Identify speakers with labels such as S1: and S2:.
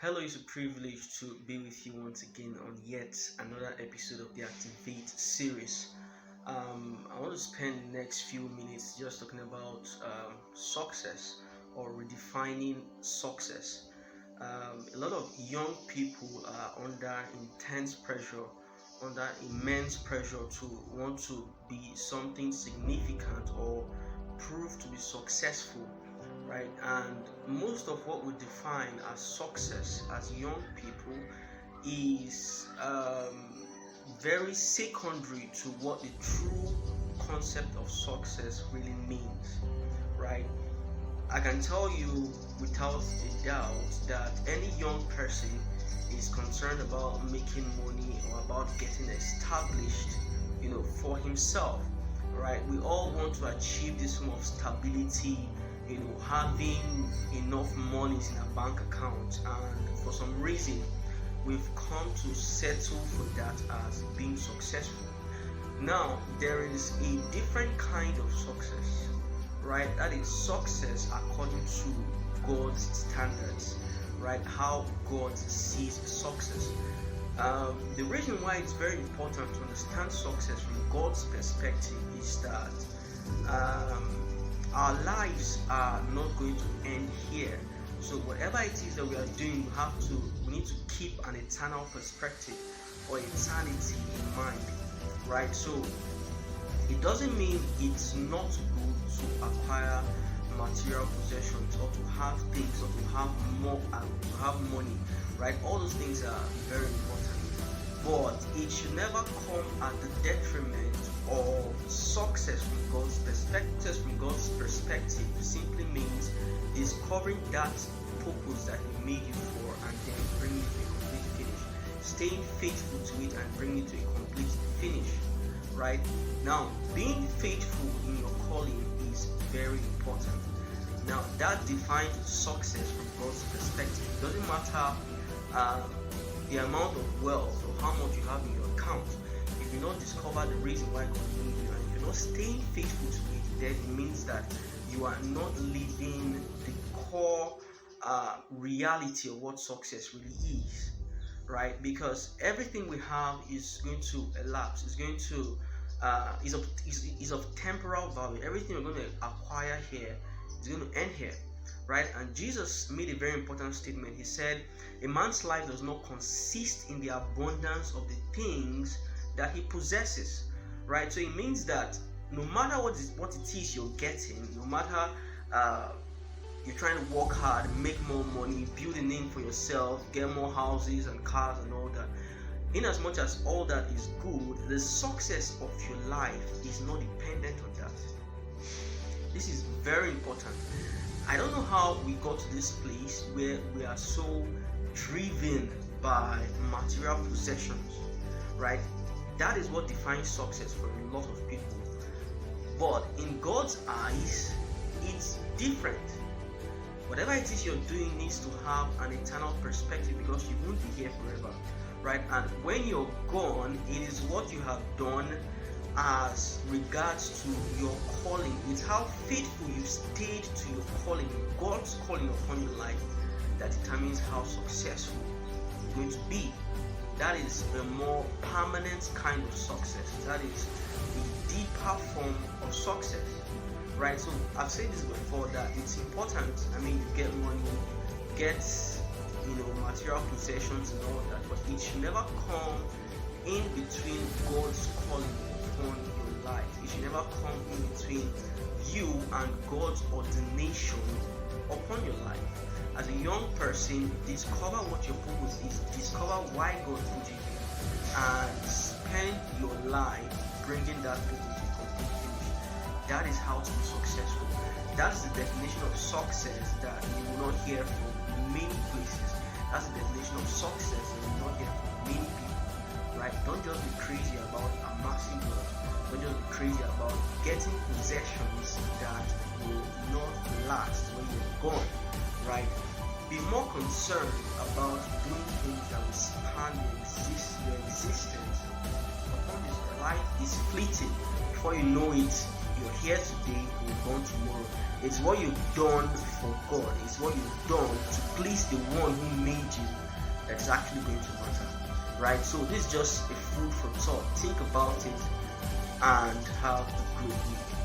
S1: Hello, it's a privilege to be with you once again on yet another episode of the Activate series. I want to spend the next few minutes just talking about success or redefining success. A lot of young people are under intense pressure, under immense pressure to want to be something significant or prove to be successful, right? And most of what we define as success as young people is very secondary to what the true concept of success really means, right? I can tell you without a doubt that any young person is concerned about making money or about getting established, for himself, right? We all want to achieve this form of stability, having enough monies in a bank account, and for some reason we've come to settle for that as being successful. Now there is a different kind of success, right? That is success according to God's standards, right? How God sees success. The reason why it's very important to understand success from God's perspective is that our lives are not going to end here. So whatever it is that we are doing, we need to keep an eternal perspective or eternity in mind, right? So it doesn't mean it's not good to acquire material possessions or to have things or to have more to have money, right? All those things are very important, but it should never come at the detriment of success from God's perspective. From God's perspective simply means discovering that purpose that He made you for and then bring it to a complete finish, staying faithful to it and bring it to a complete finish, right? Now, being faithful in your calling is very important. Now, that defines success from God's perspective. It doesn't matter the amount of wealth or how much you have in your account. If you not discover the reason why God made you and if you're not staying faithful to it, then it means that you are not living the core reality of what success really is, right? Because everything we have is going to elapse. It's going to is of temporal value. Everything we're going to acquire here is going to end here, right? And Jesus made a very important statement. He said, a man's life does not consist in the abundance of the things that he possesses, right? So it means that no matter what it is you're getting, no matter you're trying to work hard, make more money, build a name for yourself, get more houses and cars and all that, in as much as all that is good, the success of your life is not dependent on that. This is very important. I don't know how we got to this place where we are so driven by material possessions, right? That is what defines success for a lot of people. But in God's eyes, it's different. Whatever it is you're doing needs to have an eternal perspective because you won't be here forever, right? And when you're gone, it is what you have done as regards to your calling. It's how faithful you stayed to your calling, God's calling upon your life, that determines how successful you're going to be. That is a more permanent kind of success. That is a deeper form of success, right? So I've said this before that it's important. You get money, get material possessions and all that, but it should never come in between God's calling upon your life. It should never come in between you and God's ordination upon your life. As a young person, discover what your purpose is, discover why God put you here, and spend your life bringing that purpose to complete finish. That is how to be successful. That's the definition of success that you will not hear from many places. That's the definition of success that you will not hear from many people, right? Don't just be crazy about amassing wealth. Don't just be crazy about getting possessions that will not last when you're gone, right? Be more concerned about doing things that will span your existence. Upon this life is fleeting. Before you know it, you're here today, you're gone tomorrow. It's what you've done for God. It's what you've done to please the one who made you that's actually going to matter, right? So this is just a food for thought. Think about it and have a great week.